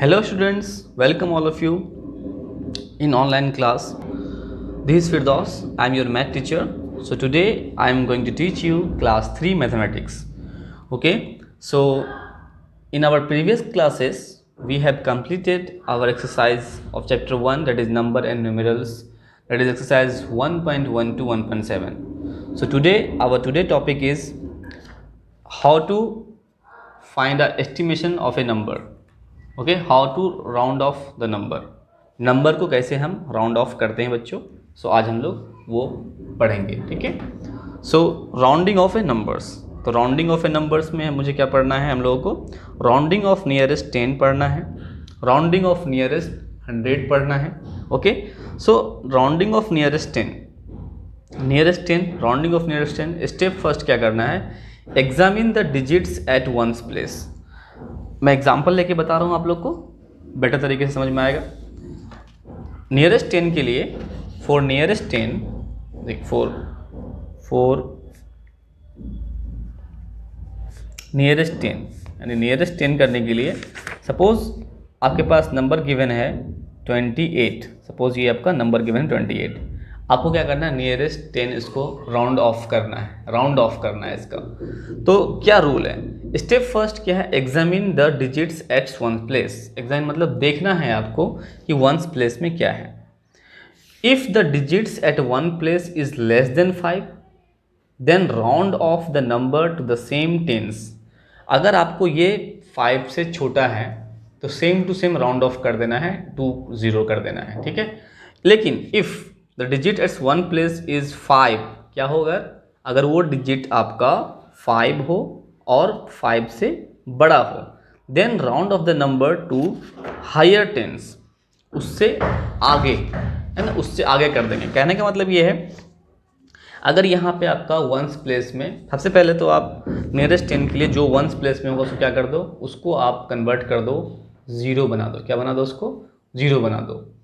Hello students, welcome all of you in online class. This is Firdaus, I am your math teacher. So today I am going to teach you class 3 mathematics. Okay, so in our previous classes we have completed our exercise of chapter 1, that is number and numerals, that is exercise 1.1 to 1.7. So today our topic is how to find a estimation of a number. Okay, how to round off the number को कैसे हम round of करते हैं बच्चों. सो आज हम लोग वो पढ़ेंगे. ठीक है. सो राउंडिंग ऑफ ए नंबर्स. तो राउंडिंग ऑफ ए नंबर्स में मुझे क्या पढ़ना है, हम लोगों को राउंडिंग ऑफ नियरेस्ट 10 पढ़ना है, राउंडिंग ऑफ नियरेस्ट 100 पढ़ना है. Okay. So rounding off nearest 10, rounding off nearest 10. Step first क्या करना है, examine the digits at ones place. मैं एग्जाम्पल लेके बता रहा हूँ आप लोग को, बेटर तरीके से समझ में आएगा. नियरेस्ट 10 के लिए, फॉर नियरेस्ट 10, देख फॉर नियरेस्ट 10 यानी नियरेस्ट 10 करने के लिए सपोज आपके पास नंबर गिवन है 28. सपोज ये आपका नंबर गिवन है 28. आपको क्या करना है, नियरेस्ट 10 इसको राउंड ऑफ करना है इसका. तो क्या रूल है, स्टेप फर्स्ट क्या है, examine the digits at ones place. Examine मतलब देखना है आपको कि वंस प्लेस में क्या है. If the digits at one place is less than 5, then round off the number to the same tens. अगर आपको ये 5 से छोटा है तो same to same round off कर देना है, टू 0 कर देना है. ठीक है. लेकिन if the digit at's one place is 5, क्या होगा, अगर वो डिजिट आपका 5 हो और 5 से बड़ा हो, then round off the number to higher tens. उससे आगे है ना, उससे आगे कर देंगे. कहने का मतलब ये है, अगर यहाँ पे आपका वंस प्लेस में, सबसे पहले तो आप नियरेस्ट 10 के लिए जो वंस प्लेस में होगा उसको क्या कर दो, उसको आप कन्वर्ट कर दो, 0 बना दो. क्या बना दो, उसको 0 बना दो.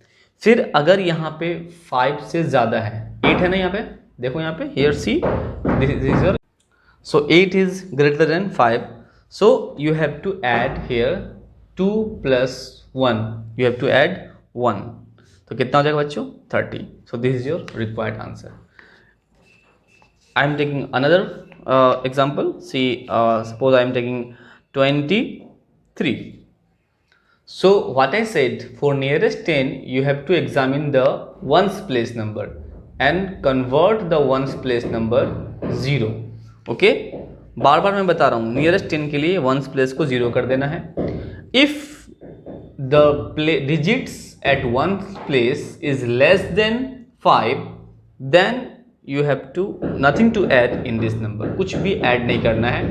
फिर अगर यहाँ पे 5 से ज़्यादा है, 8 है ना यहाँ पे, देखो यहाँ पे, here see this is your, so 8 is greater than 5, so you have to add here 2 + 1, you have to add 1. तो कितना हो जाएगा बच्चों, 30. So this is your required answer. I am taking another example. See suppose I am taking 23. So what I said, for nearest 10 you have to examine the ones place number and convert the ones place number 0. Okay. बार बार मैं बता रहा हूँ, nearest 10 के लिए ones place को 0 कर देना है. If the digits at one place is less than 5, then you have to nothing to add in this number. कुछ भी ऐड नहीं करना है,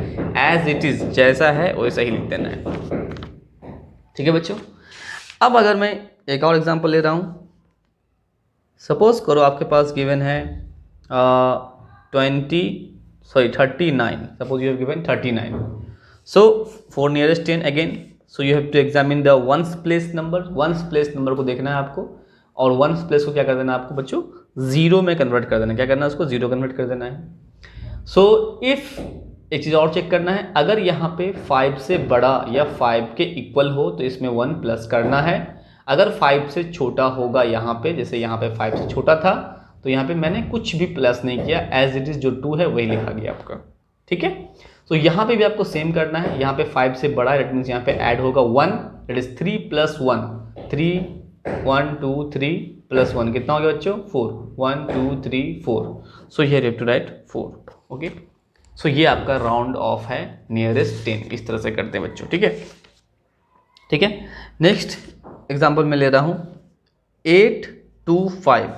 एज इट इज, जैसा है वैसा ही लिख देना है. ठीक है बच्चों. अब अगर मैं एक और एग्जांपल ले रहा हूँ, सपोज करो आपके पास गिवन है 39. Suppose you have given 39. So for nearest 10 again, so you have to examine the ones place number. Ones place number को देखना है आपको, और वंस प्लेस को क्या कर देना है आपको बच्चों, 0 में कन्वर्ट कर देना. क्या करना है, उसको 0 कन्वर्ट कर देना है. सो इफ़ एक चीज़ और चेक करना है, अगर यहाँ पे 5 से बड़ा या 5 के इक्वल हो तो इसमें 1 प्लस करना है. अगर 5 से छोटा होगा यहाँ पे, जैसे यहाँ पे 5 से छोटा था तो यहाँ पे मैंने कुछ भी प्लस नहीं किया, एज इट इज़ जो 2 है वही लिखा गया आपका. ठीक है. तो यहाँ पे भी आपको सेम करना है. यहाँ पे 5 से बड़ा है, दैट मीन्स यहाँ पे ऐड होगा 1, दैट इज 3 + 1. 1 2 3 + 1 कितना हो गया बच्चों, 4. 1 2 3 4. So here you have to write 4. Okay. So ये आपका राउंड ऑफ है नियरेस्ट 10. इस तरह से करते हैं बच्चों. ठीक है. ठीक है. नेक्स्ट एग्जांपल मैं ले रहा हूँ 825.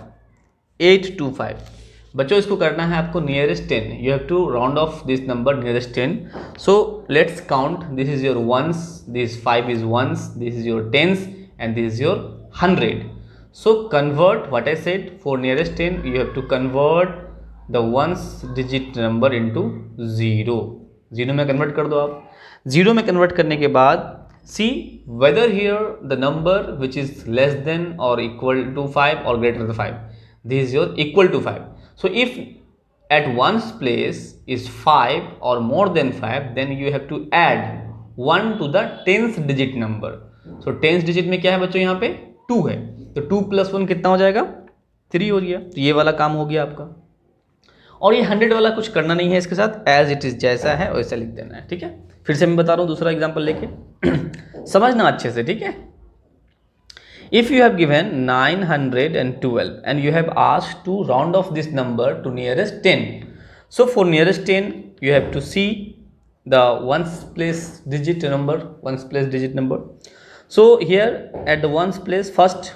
बच्चों इसको करना है आपको nearest 10. You have to round off this number nearest 10. So let's count. This is your ones, this 5 is ones, this is your tens, and this is your 100. So convert what I said, for nearest 10 you have to convert the ones digit number into 0. 0 में convert कर दो आप. 0 में convert करने के बाद see whether here the number which is less than और equal to 5 और greater than 5, this is your equal to 5. So if at ones place is 5 और more than 5, then you have to add 1 to the 10th digit number. So tens digit में क्या है बच्चों, यहाँ पे 2 है, तो 2 + 1 कितना हो जाएगा, 3 हो गया। तो ये वाला काम हो गया आपका। और ये 100 वाला कुछ करना नहीं है, इसके साथ एज इट इज़ जैसा है वैसा लिख देना है, ठीक है। फिर से मैं बता रहा हूँ दूसरा एग्जाम्पल लेके समझना अच्छे से, ठीक है। If you have given 912 and you have asked to round off this number to nearest 10, so for nearest 10 you have to see the ones place digit number. So here at the ones place, first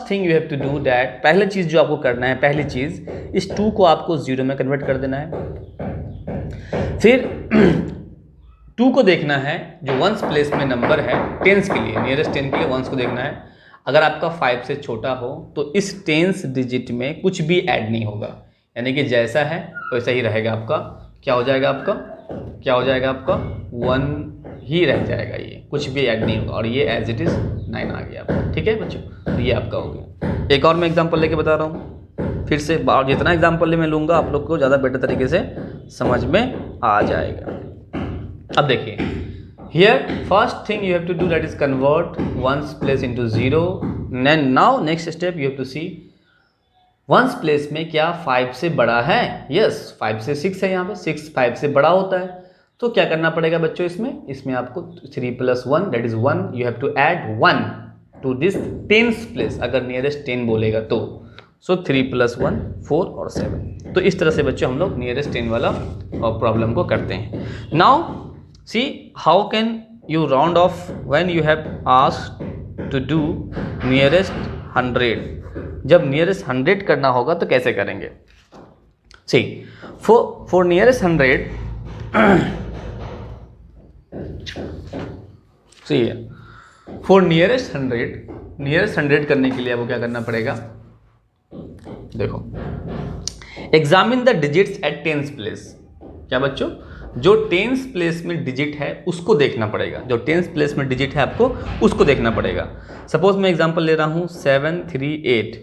thing you have to do that, पहली चीज़ जो आपको करना है, पहली चीज़ इस 2 को आपको 0 में कन्वर्ट कर देना है। फिर 2 को देखना है जो वंस प्लेस में नंबर है टेंस के लिए, नियरेस्ट 10 के लिए वंस को देखना है। अगर आपका 5 से छोटा हो तो इस टेंस डिजिट में कुछ भी ऐड नहीं होगा, यानी कि जैसा है वैसा ही रहेगा आपका। क्या हो जाएगा आपका, 1 ही रह जाएगा, ये कुछ भी ऐड नहीं होगा, और ये एज इट इज़ 9 आ गया आपका, ठीक है बच्चों। तो ये आपका हो गया। एक और मैं एग्जांपल लेके बता रहा हूँ, फिर से जितना एग्जांपल मैं लूँगा आप लोग को ज़्यादा बेटर तरीके से समझ में आ जाएगा। अब देखिए, here first thing you have to do, that is convert ones place into 0, and now next step you have to see ones place में क्या 5 से बड़ा है, yes 5 से 6 है, यहाँ पे 6 5 से बड़ा होता है। तो क्या करना पड़ेगा बच्चों, इसमें आपको 3 + 1 that is 1, you have to add 1 to this tens place अगर nearest 10 बोलेगा तो। सो 3 + 1 4 और 7। तो इस तरह से बच्चों हम लोग नियरेस्ट 10 वाला प्रॉब्लम को करते हैं। Now see how can you round off when you have asked to do nearest 100। जब nearest 100 करना होगा तो कैसे करेंगे। see for nearest 100 see for nearest 100 करने के लिए आपको क्या करना पड़ेगा, देखो examine the digits at tens place. क्या बच्चों, जो टेंस प्लेस में डिजिट है उसको देखना पड़ेगा, जो टेंस प्लेस में डिजिट है आपको उसको देखना पड़ेगा। सपोज मैं एग्जांपल ले रहा हूँ 738,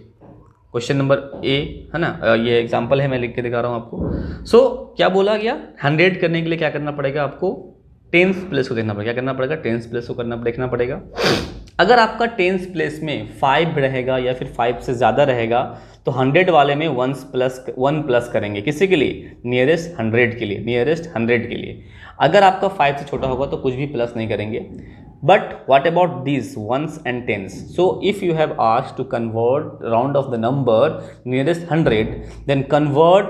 क्वेश्चन नंबर ए है ना, ये एग्जांपल है, मैं लिख के दिखा रहा हूँ आपको। सो क्या बोला गया, 100 करने के लिए क्या करना पड़ेगा आपको, टेंस प्लेस को देखना पड़ेगा। क्या करना पड़ेगा, टेंस प्लेस को देखना पड़ेगा। अगर आपका टेंस प्लेस में 5 रहेगा या फिर 5 से ज़्यादा रहेगा तो 100 वाले में 1 प्लस करेंगे, किसी के लिए, नियरेस्ट 100 के लिए। अगर आपका 5 से छोटा होगा तो कुछ भी प्लस नहीं करेंगे। But what about this ones and tens, so if you have asked to convert round off the number nearest 100, then convert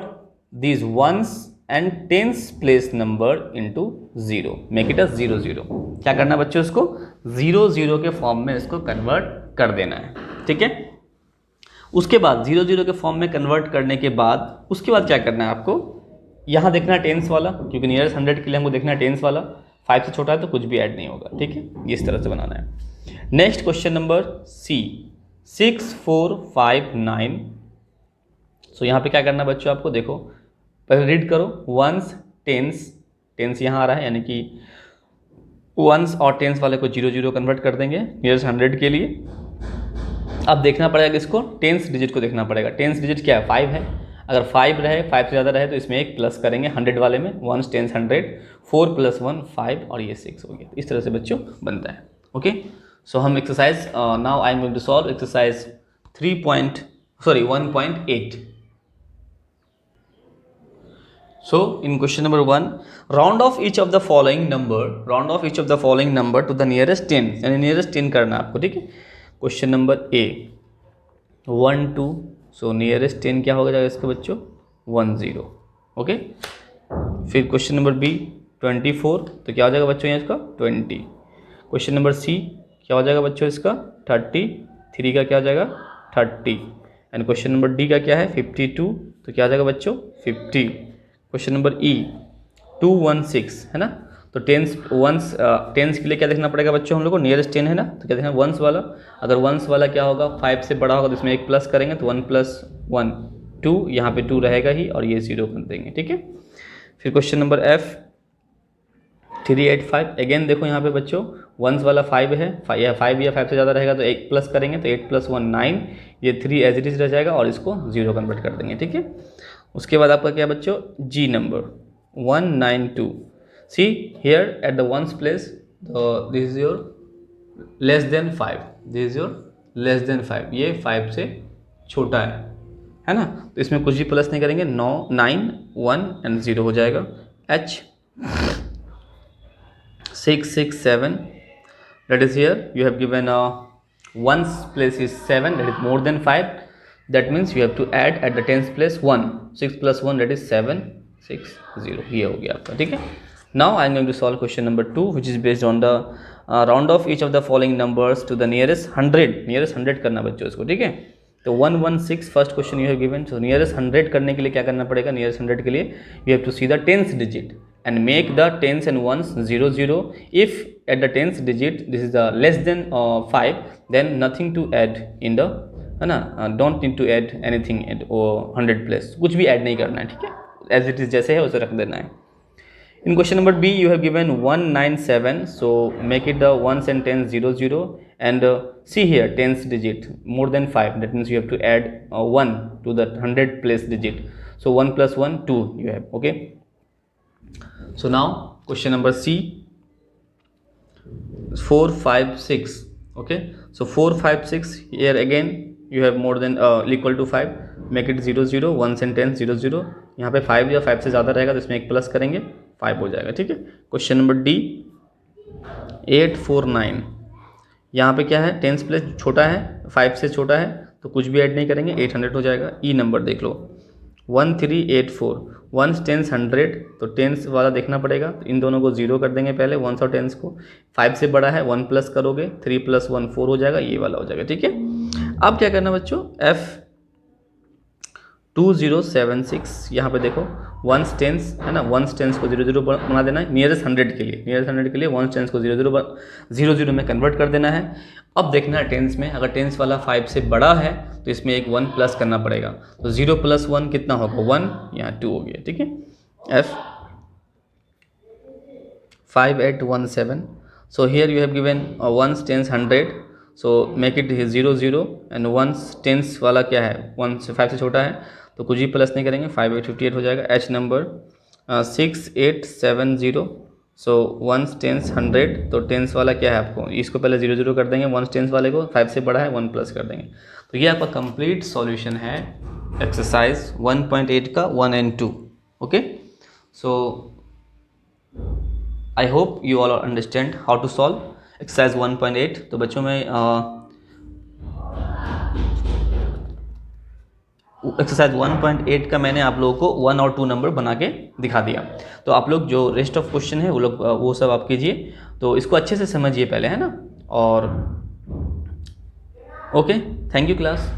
this ones and tens place number into 0, make it a 0 0। क्या करना बच्चों, इसको 0 0 के form में इसको convert कर देना है, ठीक है। उसके बाद 0 0 के फॉर्म में कन्वर्ट करने के बाद उसके बाद क्या करना है आपको, यहाँ देखना है टेंस वाला, क्योंकि नियरेस्ट 100 के लिए हमको देखना है टेंस वाला। 5 से छोटा है तो कुछ भी ऐड नहीं होगा, ठीक है। इस तरह से बनाना है। Next question number C 6 4 5 9। So यहाँ पे क्या करना है बच्चों आपको, देखो पहले रीड करो, वंस टेंस यहाँ आ रहा है, यानी कि वंस और टेंस वाले को 0 0 कन्वर्ट कर देंगे नियरेस्ट 100 के लिए। अब देखना पड़ेगा किसको, टेंस डिजिट को देखना पड़ेगा। टेंस डिजिट क्या है, 5 है। अगर 5 रहे, 5 से ज़्यादा रहे तो इसमें एक प्लस करेंगे 100 वाले में, वंस टेंस 100, 4 + 1 5 और ये 6 हो गया। इस तरह से बच्चों बनता है, ओके। सो हम exercise now I am going to solve exercise 1.8। So in question number 1, round off each of the following number to the nearest 10, यानी nearest 10 करना आपको, ठीक है। Question number A 1 2, so nearest 10 क्या होगा जाएगा इसका बच्चों, 1 0, ओके। फिर क्वेश्चन नंबर बी 24, तो क्या हो जाएगा बच्चों यहाँ इसका 20। क्वेश्चन नंबर सी क्या हो जाएगा बच्चों इसका 30, 3 का क्या हो जाएगा 30। एंड क्वेश्चन नंबर डी का क्या है 52, तो क्या हो जाएगा बच्चों 50। क्वेश्चन नंबर ई 216 है ना, तो टेंस के लिए क्या देखना पड़ेगा बच्चों हम लोग को, नियरेस्ट 10 है ना, तो क्या देखना वंस वाला। अगर वंस वाला क्या होगा 5 से बड़ा होगा तो इसमें एक प्लस करेंगे, तो 1 + 1 2, यहाँ पे 2 रहेगा ही और ये 0 कर देंगे, ठीक है। फिर क्वेश्चन नंबर एफ 385, अगेन देखो यहाँ पे बच्चों वंस वाला 5 है, 5 या 5 से ज़्यादा रहेगा तो एक प्लस करेंगे, तो 8 + 1 9, ये 3 एज इट इज़ रह जाएगा और इसको 0 कन्वर्ट कर देंगे, ठीक है। उसके बाद आपका क्या बच्चों जी number 192। See here at the ones place, this is your less than 5, this is your less than 5, ये 5 से छोटा है ना। तो इसमें कुछ भी प्लस नहीं करेंगे, 9 9 1 एंड 0 हो जाएगा। H 6 6 7, that is here you have given ones place is 7, that is more than 5, that means you have to add at the tens place 1, 6 plus 1 that is 7 6 0, ये हो गया आपका, ठीक है। Now I am going to solve question number 2 which is based on the round off each of the following numbers to the nearest 100 करना बच्चों इसको, ठीक है। तो 116 first question you have given. So nearest 100 करने के लिए क्या करना पड़ेगा, नियरेस्ट 100 के लिए you have to see the tens digit and make the tens and ones 0 0. If at the tens digit this is the less than 5, then nothing to add in the, है ना, don't need to add anything at 100 place, कुछ भी add नहीं करना है, ठीक है, as it is जैसे है उसे रख देना है। In question number B you have given 197, so make it the ones and tens 0 0 and see here tens digit more than 5, that means you have to add 1 to the 100 place digit, so 1 plus 1 2 you have, okay। So now question number C, 4 5 6, okay, so 4 5 6, here again you have more than equal to 5, make it 0 0, ones and tens 0 0, यहाँ पे 5 या 5 से ज़्यादा रहेगा तो इसमें एक plus करेंगे 5 हो जाएगा, ठीक है। क्वेश्चन नंबर D 8 4 9, यहाँ पे क्या है, टेंस प्लेस छोटा है, 5 से छोटा है तो कुछ भी ऐड नहीं करेंगे, 800 हो जाएगा। ई नंबर देख लो 1384, वंस टेंस 100, तो टेंस वाला देखना पड़ेगा, तो इन दोनों को 0 कर देंगे पहले, वंस और टेंस को। 5 से बड़ा है 1 प्लस करोगे, 3 प्लस 1 4 हो जाएगा, ये वाला हो जाएगा, ठीक है। अब क्या करना बच्चों, F 2076, यहाँ पे देखो वंस टेंस है ना, वंस टेंस को 0 0 बना देना है नियरेस्ट 100 के लिए, नियरेस्ट 100 के लिए वंस टेंस को 0 0 में कन्वर्ट कर देना है। अब देखना है टेंस में, अगर टेंस वाला 5 से बड़ा है तो इसमें एक 1 प्लस करना पड़ेगा, तो 0 प्लस 1 कितना होगा, 1, यहाँ 2 हो गया, ठीक है। F 5817, so here you have given ones tens 100, so make it 0 0 and ones tens वाला क्या है, 1 से 5 से छोटा है तो कुछ भी प्लस नहीं करेंगे, 5858 हो जाएगा। H number 6870, so ones tens 100, तो टेंस वाला क्या है आपको, इसको पहले 0 0 कर देंगे, वंस टेंस वाले को 5 से बड़ा है 1 प्लस कर देंगे। तो ये आपका कंप्लीट सॉल्यूशन है एक्सरसाइज 1.8 का 1 and 2, okay. So I hope you all understand how to solve exercise 1.8। तो बच्चों में एक्सरसाइज 1.8 का मैंने आप लोगों को 1 और 2 नंबर बना के दिखा दिया, तो आप लोग जो रेस्ट ऑफ क्वेश्चन है वो सब आप कीजिए, तो इसको अच्छे से समझिए पहले, है ना। और ओके, थैंक यू क्लास।